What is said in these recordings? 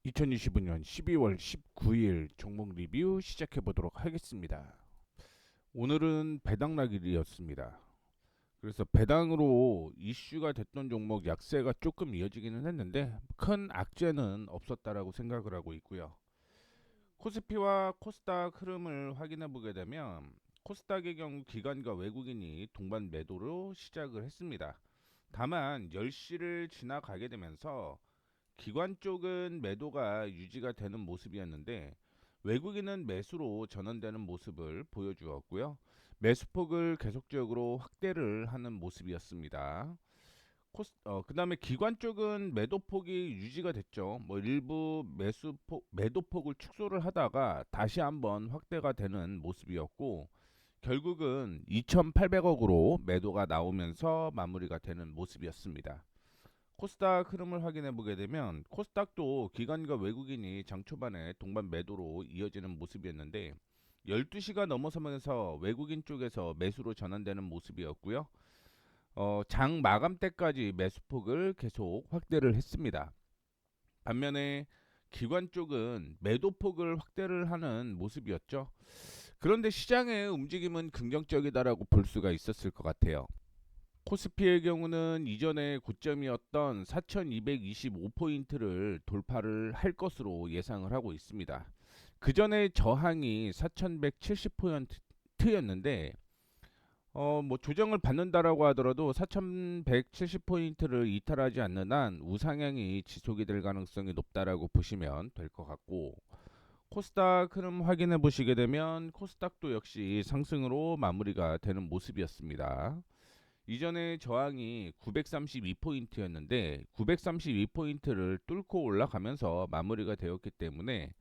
2025년 12월 19일 종목 리뷰 시작해 보도록 하겠습니다. 오늘은 배당락일이었습니다. 그래서 배당으로 이슈가 됐던 종목 약세가 조금 이어지기는 했는데 큰 악재는 없었다라고 생각을 하고 있고요. 코스피와 코스닥 흐름을 확인해 보게 되면 코스닥의 경우 기관과 외국인이 동반 매도로 시작을 했습니다. 다만 10시를 지나가게 되면서 기관 쪽은 매도가 유지가 되는 모습이었는데 외국인은 매수로 전환되는 모습을 보여주었고요. 매수폭을 계속적으로 확대를 하는 모습이었습니다. 그다음에 기관 쪽은 매도폭이 유지가 됐죠. 뭐 일부 매도폭을 축소를 하다가 다시 한번 확대가 되는 모습이었고 결국은 2,800억으로 매도가 나오면서 마무리가 되는 모습이었습니다. 코스닥 흐름을 확인해 보게 되면 코스닥도 기관과 외국인이 장 초반에 동반 매도로 이어지는 모습이었는데 12시가 넘어서면서 외국인 쪽에서 매수로 전환되는 모습이었고요. 장 마감 때까지 매수폭을 계속 확대를 했습니다. 반면에 기관 쪽은 매도폭을 확대를 하는 모습이었죠. 그런데 시장의 움직임은 긍정적이다라고 볼 수가 있었을 것 같아요. 코스피의 경우는 이전에 고점이었던 4225포인트를 돌파를 할 것으로 예상을 하고 있습니다. 그 전에 저항이 4170포인트였는데 뭐 조정을 받는다라고 하더라도 4170포인트를 이탈하지 않는 한 우상향이 지속이 될 가능성이 높다라고 보시면 될 것 같고 코스닥 흐름 확인해 보시게 되면 코스닥도 역시 상승으로 마무리가 되는 모습이었습니다. 이전에 저항이 932포인트였는데 932포인트를 뚫고 올라가면서 마무리가 되었기 때문에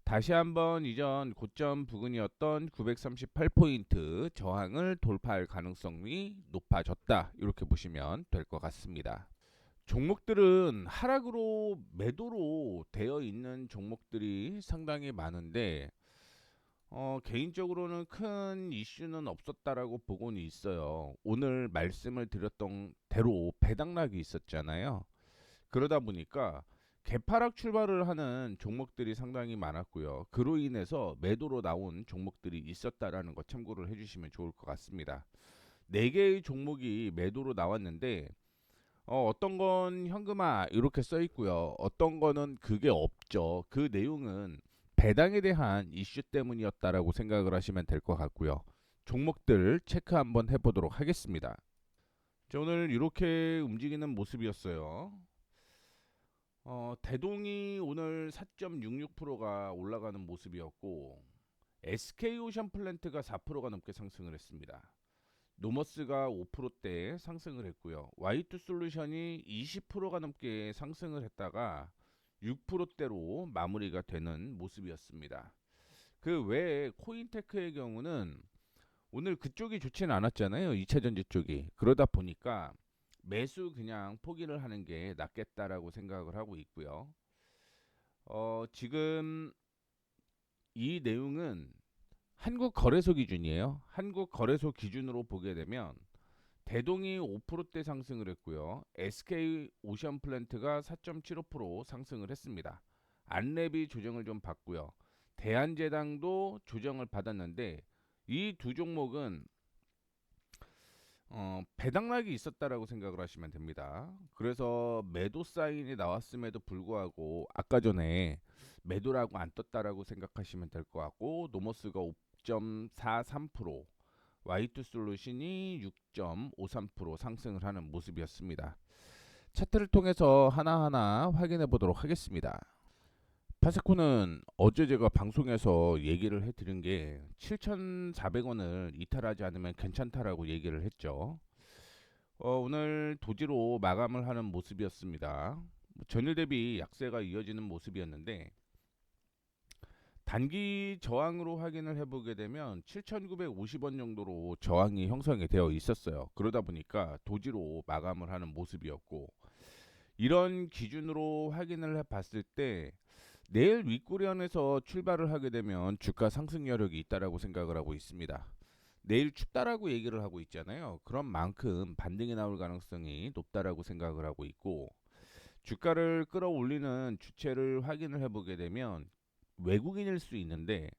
다시 한번 이전 고점 부근이었던 938포인트 저항을 돌파할 가능성이 높아졌다. 이렇게 보시면 될 것 같습니다. 종목들은 하락으로 매도로 되어 있는 종목들이 상당히 많은데 개인적으로는 큰 이슈는 없었다라고 보고는 있어요. 오늘 말씀을 드렸던 대로 배당락이 있었잖아요. 그러다 보니까 개파락 출발을 하는 종목들이 상당히 많았고요. 그로 인해서 매도로 나온 종목들이 있었다라는 거 참고를 해주시면 좋을 것 같습니다. 4개의 종목이 매도로 나왔는데 어떤 건 현금화 이렇게 써 있고요. 어떤 거는 그게 없죠. 그 내용은 배당에 대한 이슈 때문이었다라고 생각을 하시면 될 것 같고요. 종목들 체크 한번 해보도록 하겠습니다. 자, 오늘 이렇게 움직이는 모습이었어요. 대동이 오늘 4.66%가 올라가는 모습이었고 SK오션 플랜트가 4%가 넘게 상승을 했습니다. 노머스가 5%대 상승을 했고요. Y2 솔루션이 20%가 넘게 상승을 했다가 6%대로 마무리가 되는 모습이었습니다. 그 외에 코인테크의 경우는 오늘 그쪽이 좋지는 않았잖아요. 2차전지 쪽이. 그러다 보니까 매수 그냥 포기를 하는 게 낫겠다라고 생각을 하고 있고요. 지금 이 내용은 한국 거래소 기준이에요. 한국 거래소 기준으로 보게 되면 대동이 5%대 상승을 했고요. SK 오션 플랜트가 4.75% 상승을 했습니다. 안랩이 조정을 좀 받고요. 대한제당도 조정을 받았는데 이 두 종목은 배당락이 있었다라고 생각을 하시면 됩니다. 그래서 매도 사인이 나왔음에도 불구하고 아까 전에 매도라고 안 떴다라고 생각하시면 될 것 같고 노머스가 5.43% Y2 솔루션이 6.53% 상승을 하는 모습이었습니다. 차트를 통해서 하나하나 확인해 보도록 하겠습니다. 파세코는 어제 제가 방송에서 얘기를 해드린 게 7,400원을 이탈하지 않으면 괜찮다라고 얘기를 했죠. 오늘 도지로 마감을 하는 모습이었습니다. 전일 대비 약세가 이어지는 모습이었는데 단기 저항으로 확인을 해보게 되면 7,950원 정도로 저항이 형성이 되어 있었어요. 그러다 보니까 도지로 마감을 하는 모습이었고 이런 기준으로 확인을 해봤을 때 내일 윗꼬리안에서 출발을 하게 되면 주가 상승 여력이 있다라고 생각을 하고 있습니다. 내일 춥다라고 얘기를 하고 있잖아요. 그런 만큼 반등이 나올 가능성이 높다라고 생각을 하고 있고 주가를 끌어올리는 주체를 확인을 해보게 되면 외국인일 수 있는데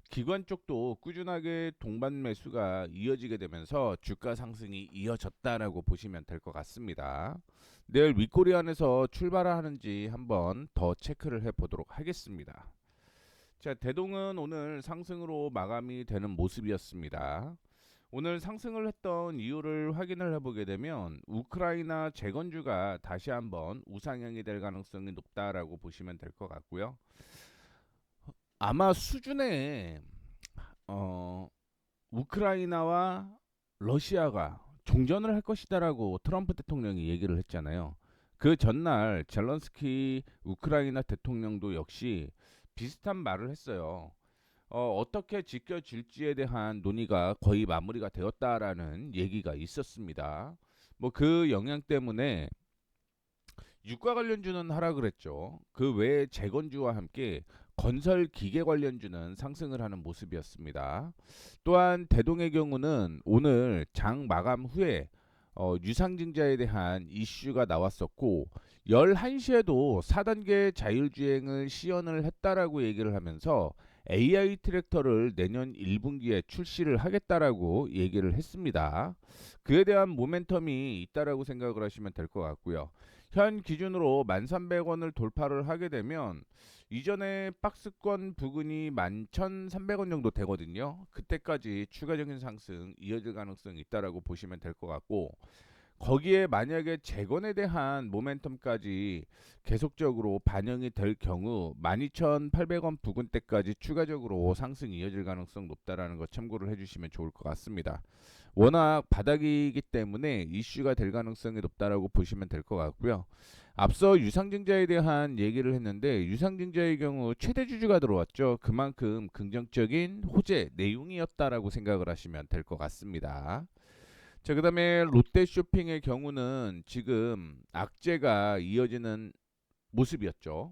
기관 쪽도 꾸준하게 동반 매수가 이어지게 되면서 주가 상승이 이어졌다라고 보시면 될 것 같습니다. 내일 윗꼬리 안에서 출발하는지 한번 더 체크를 해보도록 하겠습니다. 자, 대동은 오늘 상승으로 마감이 되는 모습이었습니다. 오늘 상승을 했던 이유를 확인을 해보게 되면 우크라이나 재건주가 다시 한번 우상향이 될 가능성이 높다라고 보시면 될 것 같고요. 아마 수준의 어, 우크라이나와 러시아가 종전을 할 것이다라고 트럼프 대통령이 얘기를 했잖아요. 그 전날 젤런스키 우크라이나 대통령도 역시 비슷한 말을 했어요. 어떻게 지켜질지에 대한 논의가 거의 마무리가 되었다라는 얘기가 있었습니다. 뭐 그 영향 때문에 유가 관련주는 하락을 했죠. 그 외에 재건주와 함께 건설 기계 관련주는 상승을 하는 모습이었습니다. 또한 대동의 경우는 오늘 장 마감 후에 유상증자에 대한 이슈가 나왔었고 11시에도 4단계 자율주행을 시연을 했다라고 얘기를 하면서 AI 트랙터를 내년 1분기에 출시를 하겠다라고 얘기를 했습니다. 그에 대한 모멘텀이 있다라고 생각을 하시면 될 것 같고요. 현 기준으로 1,300원을 돌파를 하게 되면 이전에 박스권 부근이 11,300원 정도 되거든요. 그때까지 추가적인 상승 이어질 가능성이 있다라고 보시면 될 것 같고 거기에 만약에 재건에 대한 모멘텀까지 계속적으로 반영이 될 경우 12,800원 부근대까지 추가적으로 상승이 이어질 가능성 높다라는 거 참고를 해주시면 좋을 것 같습니다. 워낙 바닥이기 때문에 이슈가 될 가능성이 높다라고 보시면 될 것 같고요. 앞서 유상증자에 대한 얘기를 했는데 유상증자의 경우 최대 주주가 들어왔죠. 그만큼 긍정적인 호재 내용이었다라고 생각을 하시면 될 것 같습니다. 자, 그다음에 롯데쇼핑의 경우는 지금 악재가 이어지는 모습이었죠.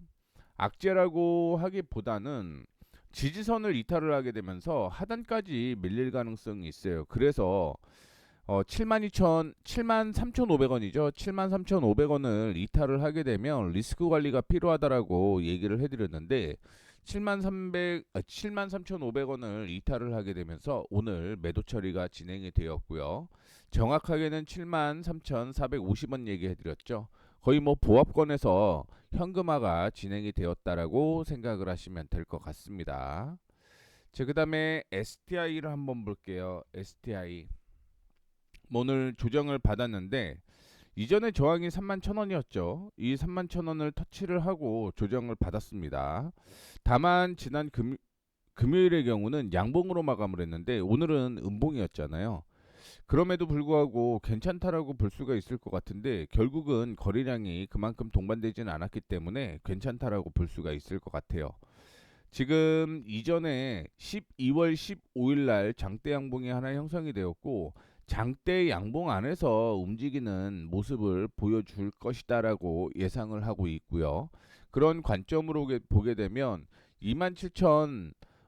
악재라고 하기보다는 지지선을 이탈을 하게 되면서 하단까지 밀릴 가능성이 있어요. 그래서 73,500원이죠. 73,500원을 이탈을 하게 되면 리스크 관리가 필요하다라고 얘기를 해드렸는데 73,500원을 이탈을 하게 되면서 오늘 매도 처리가 진행이 되었고요. 정확하게는 73,450원 얘기해드렸죠. 거의 뭐 보합권에서 현금화가 진행이 되었다라고 생각을 하시면 될 것 같습니다. 자, 그다음에 STI를 한번 볼게요. STI 오늘 조정을 받았는데 이전에 저항이 31,000원이었죠. 이 31,000원을 터치를 하고 조정을 받았습니다. 다만 지난 금요일의 경우는 양봉으로 마감을 했는데 오늘은 음봉이었잖아요. 그럼에도 불구하고 괜찮다라고 볼 수가 있을 것 같은데 결국은 거래량이 그만큼 동반되지는 않았기 때문에 괜찮다라고 볼 수가 있을 것 같아요. 지금 이전에 12월 15일 날 장대 양봉이 하나 형성이 되었고 장대 양봉 안에서 움직이는 모습을 보여줄 것이다라고 예상을 하고 있고요. 그런 관점으로 보게 되면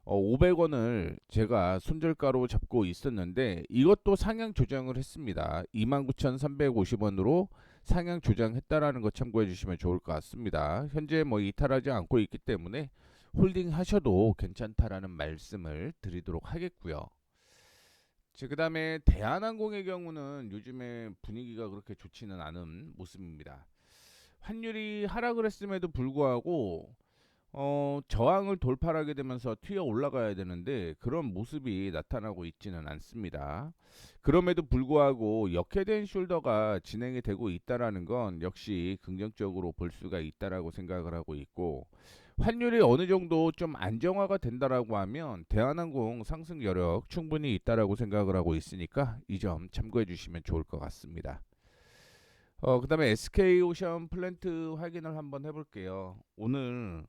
27,500원을 제가 손절가로 잡고 있었는데 이것도 상향 조정을 했습니다. 29,350원으로 상향 조정했다라는 거 참고해 주시면 좋을 것 같습니다. 현재 뭐 이탈하지 않고 있기 때문에 홀딩 하셔도 괜찮다라는 말씀을 드리도록 하겠고요. 그 다음에 대한항공의 경우는 요즘에 분위기가 그렇게 좋지는 않은 모습입니다. 환율이 하락을 했음에도 불구하고 저항을 돌파하게 되면서 튀어 올라가야 되는데 그런 모습이 나타나고 있지는 않습니다. 그럼에도 불구하고 역회된 숄더가 진행이 되고 있다라는 건 역시 긍정적으로 볼 수가 있다라고 생각을 하고 있고 환율이 어느 정도 좀 안정화가 된다라고 하면 대한항공 상승 여력 충분히 있다라고 생각을 하고 있으니까 이 점 참고해 주시면 좋을 것 같습니다. 그다음에 SK오션 플랜트 확인을 한번 해볼게요. 오늘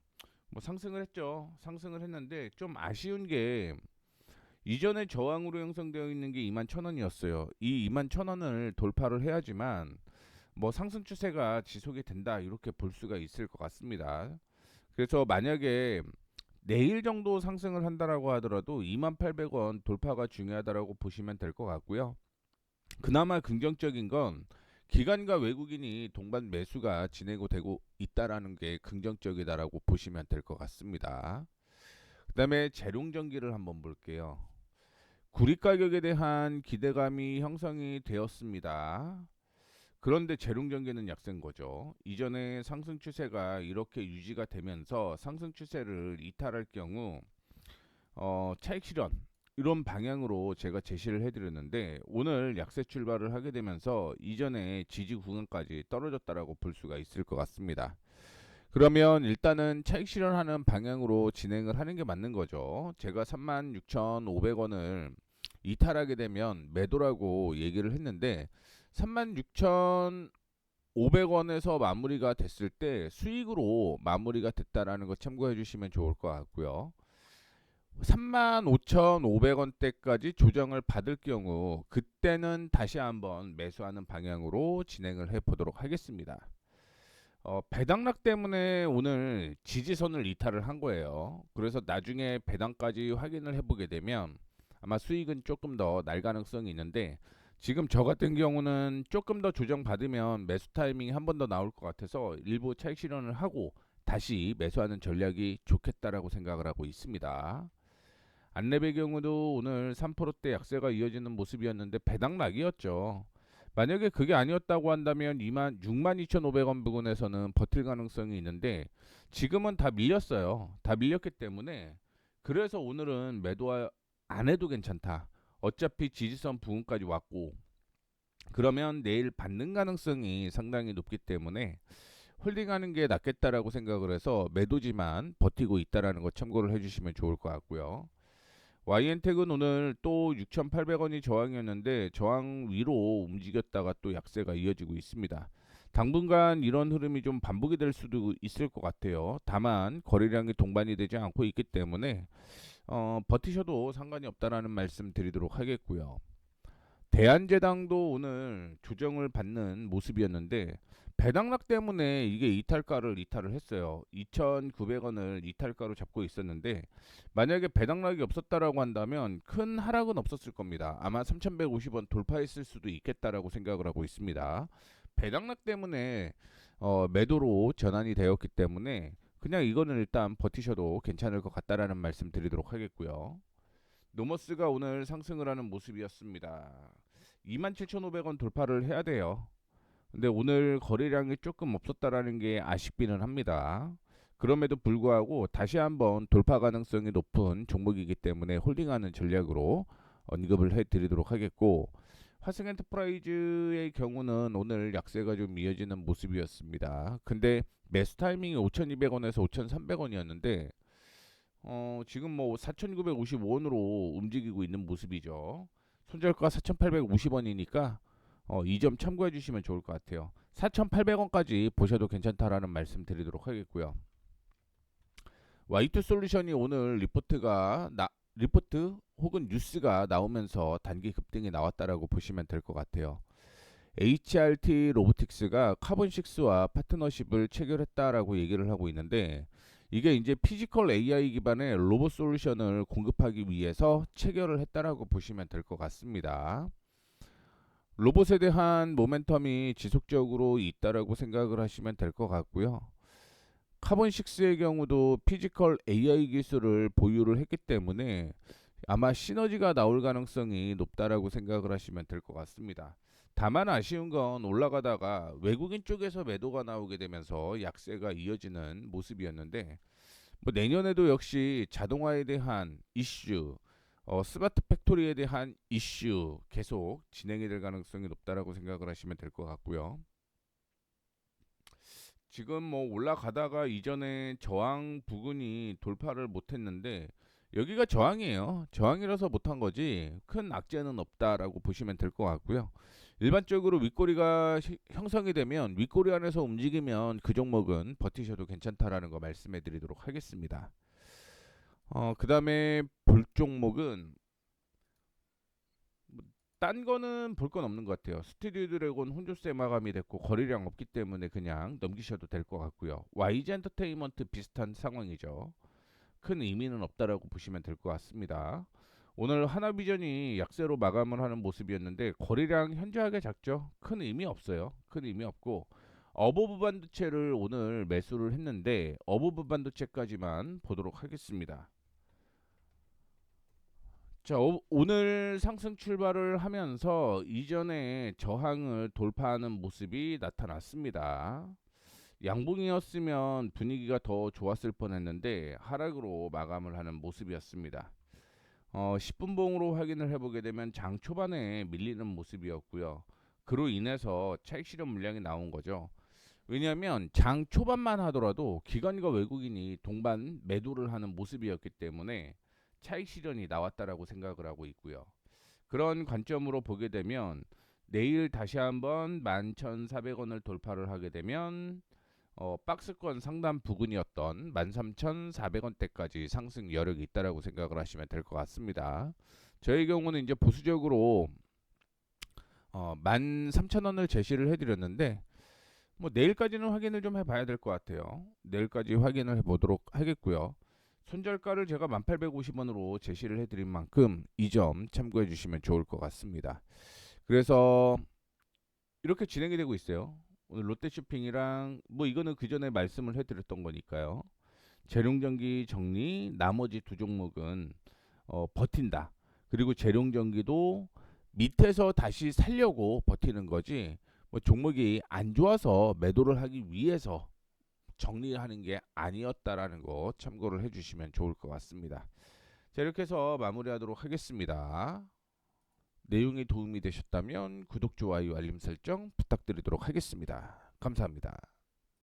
뭐 상승을 했죠. 상승을 했는데 좀 아쉬운 게 이전에 저항으로 형성되어 있는 게 21,000원이었어요. 이 21,000원을 돌파를 해야지만 뭐 상승 추세가 지속이 된다 이렇게 볼 수가 있을 것 같습니다. 그래서 만약에 내일 정도 상승을 한다라고 하더라도 28,000원 돌파가 중요하다라고 보시면 될 것 같고요. 그나마 긍정적인 건 기관과 외국인이 동반 매수가 진행되고 있다라는 게 긍정적이다라고 보시면 될 것 같습니다. 그다음에 재룡전기를 한번 볼게요. 구리 가격에 대한 기대감이 형성이 되었습니다. 그런데 재룡전기는 약세인 거죠. 이전에 상승 추세가 이렇게 유지가 되면서 상승 추세를 이탈할 경우 차익 실현 이런 방향으로 제가 제시를 해드렸는데 오늘 약세 출발을 하게 되면서 이전에 지지 구간까지 떨어졌다라고 볼 수가 있을 것 같습니다. 그러면 일단은 차익 실현하는 방향으로 진행을 하는 게 맞는 거죠. 제가 36,500원을 이탈하게 되면 매도라고 얘기를 했는데 36,500원에서 마무리가 됐을 때 수익으로 마무리가 됐다라는 거 참고해 주시면 좋을 것 같고요. 35,500원대까지 조정을 받을 경우 그때는 다시 한번 매수하는 방향으로 진행을 해 보도록 하겠습니다. 배당락 때문에 오늘 지지선을 이탈을 한 거예요. 그래서 나중에 배당까지 확인을 해보게 되면 아마 수익은 조금 더 날 가능성이 있는데 지금 저 같은 경우는 조금 더 조정받으면 매수 타이밍이 한 번 더 나올 것 같아서 일부 차익 실현을 하고 다시 매수하는 전략이 좋겠다라고 생각을 하고 있습니다. 안랩의 경우도 오늘 3%대 약세가 이어지는 모습이었는데 배당락이었죠. 만약에 그게 아니었다고 한다면 62,500원 부근에서는 버틸 가능성이 있는데 지금은 다 밀렸어요. 다 밀렸기 때문에 그래서 오늘은 매도 안 해도 괜찮다. 어차피 지지선 부근까지 왔고 그러면 내일 받는 가능성이 상당히 높기 때문에 홀딩하는 게 낫겠다라고 생각을 해서 매도지만 버티고 있다라는 거 참고를 해주시면 좋을 것 같고요. YN택은 오늘 또 6,800원이 저항이었는데 저항 위로 움직였다가 또 약세가 이어지고 있습니다. 당분간 이런 흐름이 좀 반복이 될 수도 있을 것 같아요. 다만 거래량이 동반이 되지 않고 있기 때문에 버티셔도 상관이 없다라는 말씀 드리도록 하겠고요. 대한제당도 오늘 조정을 받는 모습이었는데 배당락 때문에 이게 이탈가를 이탈을 했어요. 2,900원을 이탈가로 잡고 있었는데 만약에 배당락이 없었다라고 한다면 큰 하락은 없었을 겁니다. 아마 3,150원 돌파했을 수도 있겠다라고 생각을 하고 있습니다. 배당락 때문에 매도로 전환이 되었기 때문에 그냥 이거는 일단 버티셔도 괜찮을 것 같다라는 말씀 드리도록 하겠고요. 노머스가 오늘 상승을 하는 모습이었습니다. 27,500원 돌파를 해야 돼요. 근데 오늘 거래량이 조금 없었다라는 게 아쉽기는 합니다. 그럼에도 불구하고 다시 한번 돌파 가능성이 높은 종목이기 때문에 홀딩하는 전략으로 언급을 해드리도록 하겠고 화승 엔터프라이즈의 경우는 오늘 약세가 좀 이어지는 모습이었습니다. 근데 매수 타이밍이 5,200원에서 5,300원이었는데 지금 뭐 4,955원으로 움직이고 있는 모습이죠. 손절가 4,850원이니까 이 점 참고해 주시면 좋을 것 같아요. 4,800원까지 보셔도 괜찮다라는 말씀 드리도록 하겠고요. Y2 솔루션이 오늘 리포트 혹은 뉴스가 나오면서 단기 급등이 나왔다라고 보시면 될 것 같아요. HRT 로보틱스가 카본6와 파트너십을 체결했다라고 얘기를 하고 있는데 이게 이제 피지컬 AI 기반의 로봇 솔루션을 공급하기 위해서 체결을 했다라고 보시면 될 것 같습니다. 로봇에 대한 모멘텀이 지속적으로 있다라고 생각을 하시면 될 것 같고요. 카본6의 경우도 피지컬 AI 기술을 보유를 했기 때문에 아마 시너지가 나올 가능성이 높다라고 생각을 하시면 될 것 같습니다. 다만 아쉬운 건 올라가다가 외국인 쪽에서 매도가 나오게 되면서 약세가 이어지는 모습이었는데 뭐 내년에도 역시 자동화에 대한 이슈, 스마트 팩토리에 대한 이슈 계속 진행이 될 가능성이 높다라고 생각을 하시면 될 것 같고요. 지금 뭐 올라가다가 이전에 저항 부근이 돌파를 못했는데 여기가 저항이에요. 저항이라서 못한 거지 큰 악재는 없다라고 보시면 될 것 같고요. 일반적으로 윗꼬리가 형성이 되면 윗꼬리 안에서 움직이면 그 종목은 버티셔도 괜찮다라는 거 말씀해 드리도록 하겠습니다. 그 다음에 볼 종목은 딴 거는 볼 건 없는 것 같아요. 스튜디오 드래곤 혼조세 마감이 됐고 거래량 없기 때문에 그냥 넘기셔도 될 것 같고요. YG 엔터테인먼트 비슷한 상황이죠. 큰 의미는 없다라고 보시면 될 것 같습니다. 오늘 하나비전이 약세로 마감을 하는 모습이었는데 거래량 현저하게 작죠. 큰 의미 없어요. 큰 의미 없고 어버브 반도체를 오늘 매수를 했는데 어버브 반도체까지만 보도록 하겠습니다. 자, 오늘 상승 출발을 하면서 이전에 저항을 돌파하는 모습이 나타났습니다. 양봉이었으면 분위기가 더 좋았을 뻔했는데 하락으로 마감을 하는 모습이었습니다. 10분봉으로 확인을 해보게 되면 장 초반에 밀리는 모습이었고요. 그로 인해서 차익 실현 물량이 나온 거죠. 왜냐하면 장 초반만 하더라도 기관과 외국인이 동반 매도를 하는 모습이었기 때문에 차익 실현이 나왔다라고 생각을 하고 있고요. 그런 관점으로 보게 되면 내일 다시 한번 11,400원을 돌파를 하게 되면 박스권 상단 부근이었던 13,400원대까지 상승 여력이 있다라고 생각을 하시면 될 것 같습니다. 저의 경우는 이제 보수적으로 13,000원을 제시를 해드렸는데 뭐 내일까지는 확인을 좀 해봐야 될 것 같아요. 내일까지 확인을 해보도록 하겠고요. 손절가를 제가 1850원으로 제시를 해드린 만큼 이 점 참고해 주시면 좋을 것 같습니다. 그래서 이렇게 진행이 되고 있어요. 오늘 롯데쇼핑이랑 뭐 이거는 그 전에 말씀을 해드렸던 거니까요. 재룡전기 정리 나머지 두 종목은 버틴다. 그리고 재룡전기도 밑에서 다시 살려고 버티는 거지 뭐 종목이 안 좋아서 매도를 하기 위해서 정리하는 게 아니었다라는 거 참고를 해주시면 좋을 것 같습니다. 자, 이렇게 해서 마무리하도록 하겠습니다. 내용이 도움이 되셨다면 구독, 좋아요, 알림 설정 부탁드리도록 하겠습니다. 감사합니다.